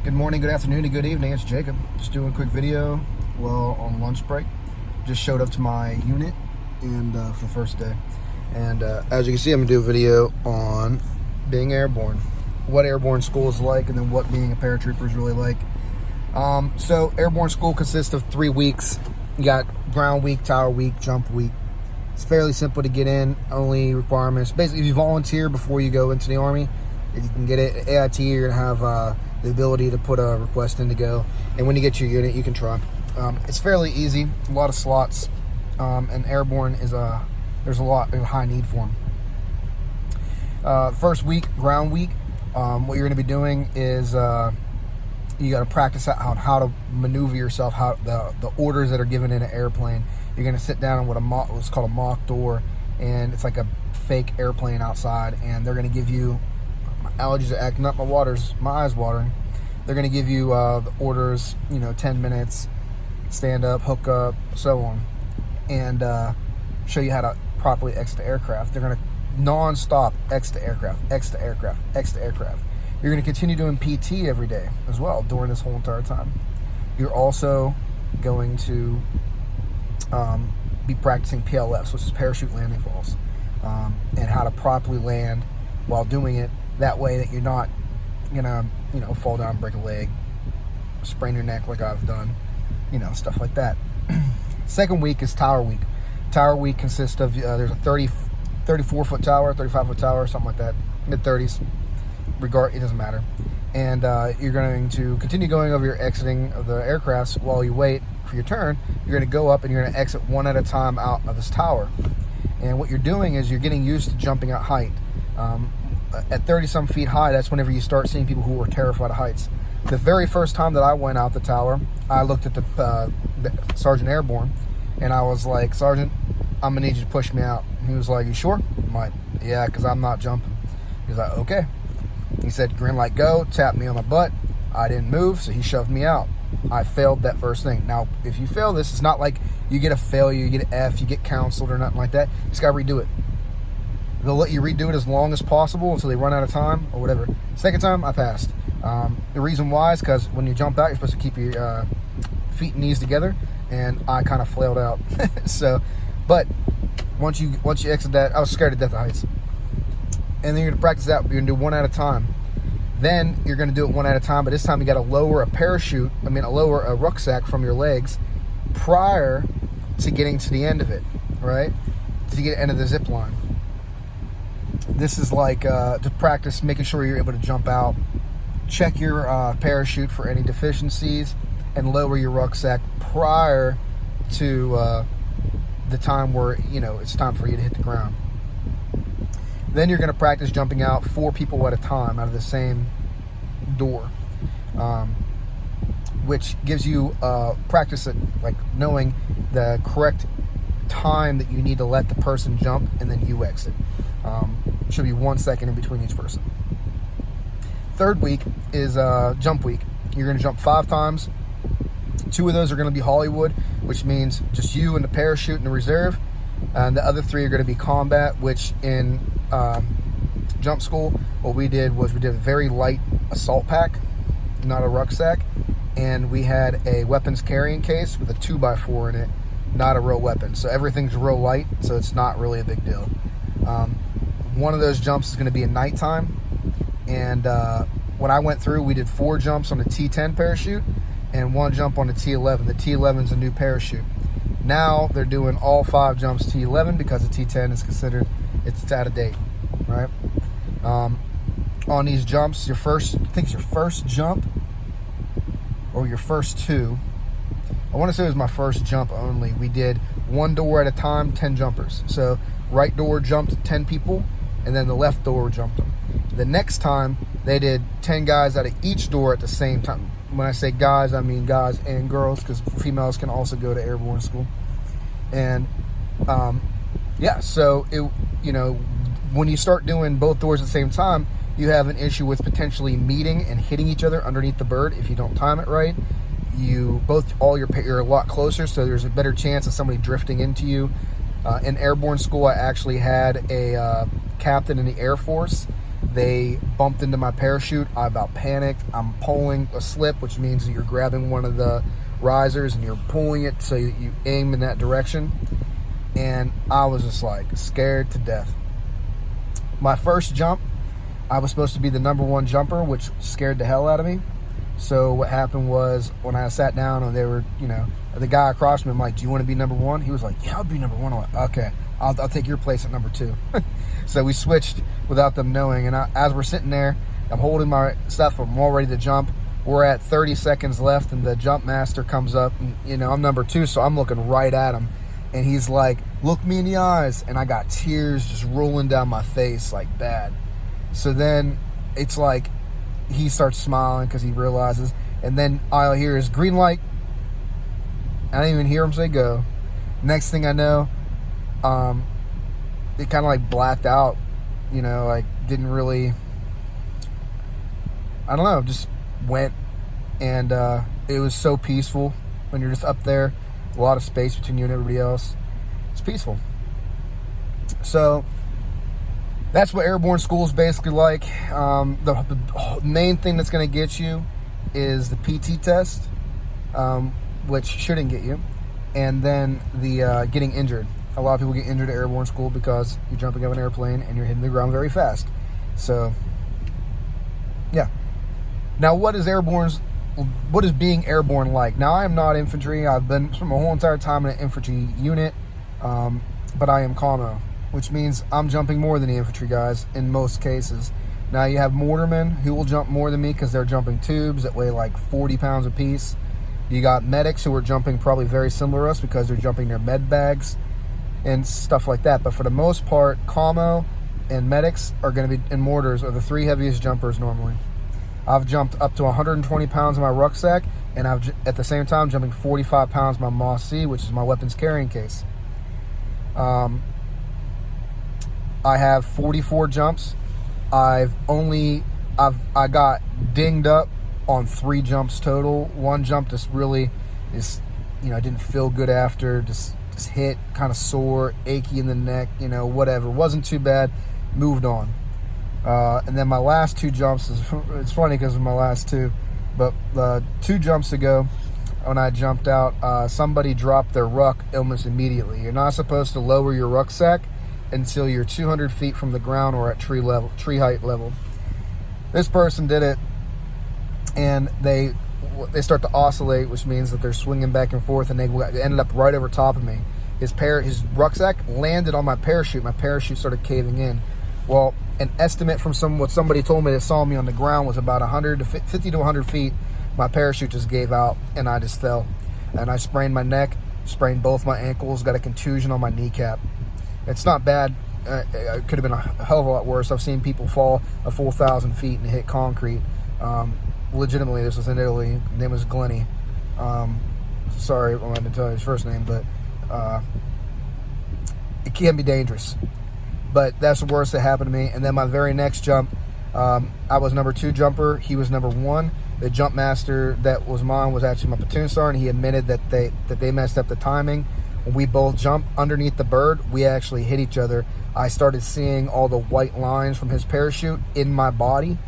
Good morning, good afternoon, and good evening. It's Jacob. Just doing a quick video while on lunch break. Just showed up to my unit and for the first day. And as you can see, I'm gonna do a video on being airborne, what airborne school is like, and then what being a paratrooper is really like. So airborne school consists of 3 weeks. You got ground week, tower week, jump week. It's fairly simple to get in. Only requirements, basically, if you volunteer before you go into the Army, if you can get it at AIT, you're gonna have the ability to put a request in to go, and when you get your unit, you can try. It's fairly easy, a lot of slots, and airborne is there's a lot of high need for them. First week, ground week, what you're going to be doing is you got to practice out how to maneuver yourself, how the orders that are given in an airplane. You're going to sit down on what's called a mock door, and it's like a fake airplane outside, and they're going to give you, allergies are acting up, my eyes watering. They're going to give you the orders, 10 minutes, stand up, hook up, so on, and show you how to properly exit the aircraft. They're going to non-stop exit the aircraft, exit the aircraft, exit the aircraft. You're going to continue doing PT every day as well during this whole entire time. You're also going to be practicing PLFs, which is parachute landing falls, and how to properly land while doing it. That way that you're not gonna, fall down, break a leg, sprain your neck like I've done, stuff like that. Second week is tower week. Tower week consists of, there's a 34-foot tower, 35-foot tower, something like that, mid-30s, it doesn't matter. And you're going to continue going over your exiting of the aircrafts while you wait for your turn. You're gonna go up and you're gonna exit one at a time out of this tower. And what you're doing is you're getting used to jumping at height. At 30-some feet high, that's whenever you start seeing people who are terrified of heights. The very first time that I went out the tower, I looked at the Sergeant Airborne, and I was like, "Sergeant, I'm gonna need you to push me out." And he was like, "You sure?" I'm like, "Yeah, because I'm not jumping." He's like, "Okay." He said, "Green light, go," tapped me on my butt. I didn't move, so he shoved me out. I failed that first thing. Now, if you fail this, it's not like you get a failure, you get an F, you get counseled or nothing like that. You just gotta redo it. They'll let you redo it as long as possible until they run out of time or whatever. Second time, I passed. The reason why is because when you jump out, you're supposed to keep your feet and knees together, and I kind of flailed out. But once you exit that, I was scared to death of heights. And then you're gonna practice that. You're gonna do one at a time. Then you're gonna do it one at a time, but this time you gotta lower a rucksack from your legs prior to getting to the end of it, right? To get to the end of the zip line. This is like to practice making sure you're able to jump out, check your parachute for any deficiencies, and lower your rucksack prior to the time where it's time for you to hit the ground. Then you're going to practice jumping out 4 people at a time out of the same door, which gives you practice at like knowing the correct time that you need to let the person jump and then you exit. Should be 1 second in between each person. Third week is jump week. You're going to jump 5 times. 2 of those are going to be Hollywood, which means just you and the parachute and the reserve. And the other 3 are going to be combat, which in jump school, what we did was we did a very light assault pack, not a rucksack. And we had a weapons carrying case with a 2x4 in it, not a real weapon. So everything's real light, so it's not really a big deal. One of those jumps is going to be at nighttime, and when I went through, we did 4 jumps on the T10 parachute and 1 jump on the T11. The T11 is a new parachute. Now they're doing all 5 jumps T11 because the T10 is considered it's out of date, right? On these jumps, your first jump or your first 2. I want to say it was my first jump only. We did 1 door at a time, 10 jumpers. So right door jumped 10 people, and then the left door jumped them. The next time, they did 10 guys out of each door at the same time. When I say guys, I mean guys and girls, because females can also go to airborne school. And so when you start doing both doors at the same time, you have an issue with potentially meeting and hitting each other underneath the bird if you don't time it right. You're a lot closer, so there's a better chance of somebody drifting into you. In airborne school, I actually had a captain in the Air Force They bumped into my parachute. I about panicked. I'm pulling a slip, which means that you're grabbing one of the risers and you're pulling it so you aim in that direction. And I was just like scared to death. My first jump, I was supposed to be the #1 jumper, which scared the hell out of me. So what happened was, when I sat down and they were, the guy across me, I'm like, do you want to be #1? He was like, yeah, I'll be #1. I'm like, okay, I'll take your place at #2. So we switched without them knowing. And as we're sitting there, I'm holding my stuff. I'm all ready to jump. We're at 30 seconds left, and the jump master comes up. And, I'm #2, so I'm looking right at him. And he's like, look me in the eyes. And I got tears just rolling down my face like bad. So then it's like he starts smiling because he realizes. And then I'll hear his green light. I didn't even hear him say go. Next thing I know, it kind of like blacked out. Like didn't really, I don't know, just went. And it was so peaceful when you're just up there. A lot of space between you and everybody else. It's peaceful. So that's what airborne school is basically like. The main thing that's going to get you is the PT test, which shouldn't get you, and then the getting injured. A lot of people get injured at airborne school because you're jumping out of an airplane and you're hitting the ground very fast. So, yeah. Now, what is being airborne like? Now, I am not infantry. I've been spent my whole entire time in an infantry unit, but I am commo, which means I'm jumping more than the infantry guys in most cases. Now, you have mortarmen who will jump more than me because they're jumping tubes that weigh like 40 pounds apiece. You got medics who are jumping probably very similar to us because they're jumping their med bags and stuff like that. But for the most part, commo and medics are going to be, and mortars are the 3 heaviest jumpers normally. I've jumped up to 120 pounds in my rucksack, and at the same time jumping 45 pounds in my Moss C, which is my weapons carrying case. I have 44 jumps. I got dinged up on 3 jumps total. One jump just really didn't feel good after. Just hit, kind of sore, achy in the neck, whatever. Wasn't too bad. Moved on. And then my last 2 jumps, it's funny because of my last 2, but 2 jumps ago when I jumped out, somebody dropped their ruck almost immediately. You're not supposed to lower your rucksack until you're 200 feet from the ground or at tree height level. This person did it, and they start to oscillate, which means that they're swinging back and forth, and they ended up right over top of me. His rucksack landed on my parachute. My parachute started caving in. Well, an estimate from what somebody told me that saw me on the ground was about 50 to 100 feet. My parachute just gave out, and I just fell. And I sprained my neck, sprained both my ankles, got a contusion on my kneecap. It's not bad. It could have been a hell of a lot worse. I've seen people fall a full 1,000 feet and hit concrete. Legitimately, this was in Italy. His name was Glenny. Sorry, I didn't tell you his first name, but it can be dangerous. But that's the worst that happened to me. And then my very next jump, I was #2 jumper. He was #1. The jump master that was mine was actually my platoon sergeant. He admitted that they messed up the timing. When we both jumped underneath the bird, we actually hit each other. I started seeing all the white lines from his parachute in my body,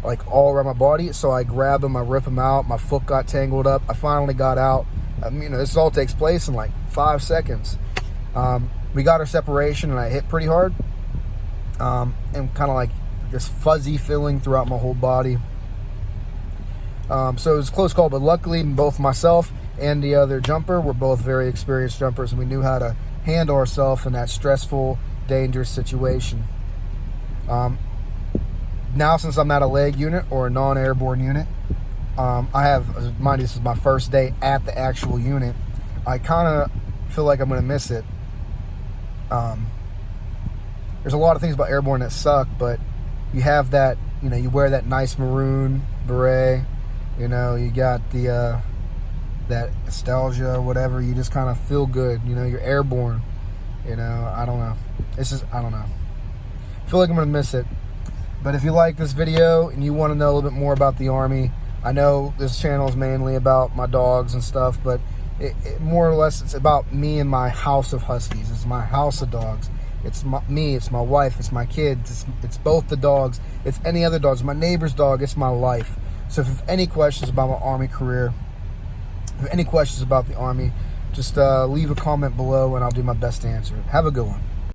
like all around my body. So I grabbed him, I ripped him out. My foot got tangled up. I finally got out. This all takes place in like 5 seconds. We got our separation, and I hit pretty hard. And kind of like this fuzzy feeling throughout my whole body. So it was a close call, but luckily both myself and the other jumper were both very experienced jumpers, and we knew how to handle ourselves in that stressful, dangerous situation. Now, since I'm at a leg unit or a non-airborne unit, mind you, this is my first day at the actual unit. I kind of feel like I'm going to miss it. There's a lot of things about airborne that suck, but you have that, you wear that nice maroon beret, you got the that nostalgia or whatever. You just kind of feel good, you're airborne. I don't know. I don't know. I feel like I'm going to miss it. But if you like this video and you want to know a little bit more about the Army, I know this channel is mainly about my dogs and stuff, but it more or less it's about me and my house of Huskies. It's my house of dogs. It's me, it's my wife, it's my kids, it's both the dogs, it's any other dogs, my neighbor's dog, it's my life. So if you have any questions about my Army career, if you have any questions about the Army, just leave a comment below and I'll do my best to answer it. Have a good one.